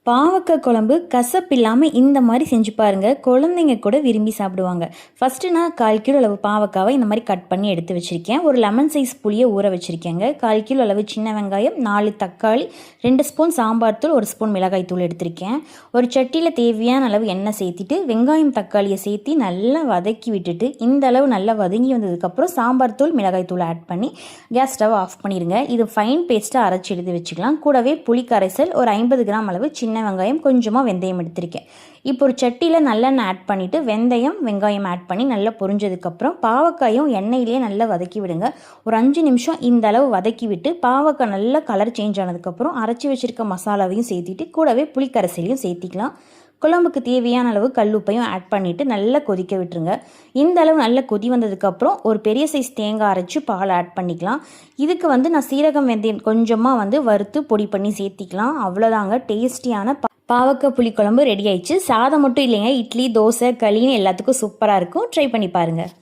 பாவக்காய் குழம்பு கசப்பு இல்லாமல் இந்த மாதிரி செஞ்சு பாருங்கள், குழந்தைங்க கூட விரும்பி சாப்பிடுவாங்க. ஃபஸ்ட்டு நான் 1/4 கிலோ அளவு பாவக்காவை இந்த மாதிரி கட் பண்ணி எடுத்து வச்சுருக்கேன். ஒரு லெமன் சைஸ் புளியை ஊற வச்சுருக்கேங்க. 1/4 கிலோ அளவு சின்ன வெங்காயம், 4 தக்காளி, 2 ஸ்பூன் சாம்பார் தூள், 1 ஸ்பூன் மிளகாய் தூள் எடுத்திருக்கேன். ஒரு சட்டியில் தேவையான அளவு எண்ணெய் சேர்த்திட்டு வெங்காயம் தக்காளியை சேர்த்து நல்லா வதக்கி விட்டுட்டு, இந்த அளவு நல்லா வதங்கி வந்ததுக்கப்புறம் சாம்பார் தூள் மிளகாய் தூள் ஆட் பண்ணி கேஸ் ஸ்டவ் ஆஃப் பண்ணிடுங்க. இது ஃபைன் பேஸ்ட்டாக அரைச்சி எடுத்து வச்சுக்கலாம். கூடவே புளி கரைசல் ஒரு 50 கிராம் அளவு சின்ன வெங்காயம், கொஞ்சமாக வெந்தயம் எடுத்திருக்கேன். இப்போ ஒரு சட்டியில் நல்லெண்ணெய் ஆட் பண்ணிவிட்டு வெங்காயம் ஆட் பண்ணி நல்லா பொரிஞ்சதுக்கப்புறம் பாவக்காயும் எண்ணெயிலேயே நல்லா வதக்கி விடுங்க. ஒரு 5 நிமிஷம் இந்த அளவு வதக்கி விட்டு பாவக்காய் நல்லா கலர் சேஞ்ச் ஆனதுக்கப்புறம் அரைச்சி வச்சுருக்க மசாலாவையும் சேர்த்திட்டு கூடவே புளிக்கரைசலையும் சேர்த்திக்கலாம். குழம்புக்கு தேவையான அளவு கல்லுப்பையும் ஆட் பண்ணிவிட்டு நல்லா கொதிக்க விட்டுருங்க. இந்த அளவு நல்லா கொதி வந்ததுக்கப்புறம் ஒரு பெரிய சைஸ் தேங்காய் அரைச்சி பால் ஆட் பண்ணிக்கலாம். இதுக்கு நான் சீரகம் வெந்தயம் கொஞ்சமாக வறுத்து பொடி பண்ணி சேர்த்திக்கலாம். அவ்வளோதாங்க, டேஸ்டியான பாவக்காய் புளிக்குழம்பு ரெடி ஆயிடுச்சு. சாதம் மட்டும் இல்லைங்க, இட்லி, தோசை, களின்னு எல்லாத்துக்கும் சூப்பராக இருக்கும். ட்ரை பண்ணி பாருங்கள்.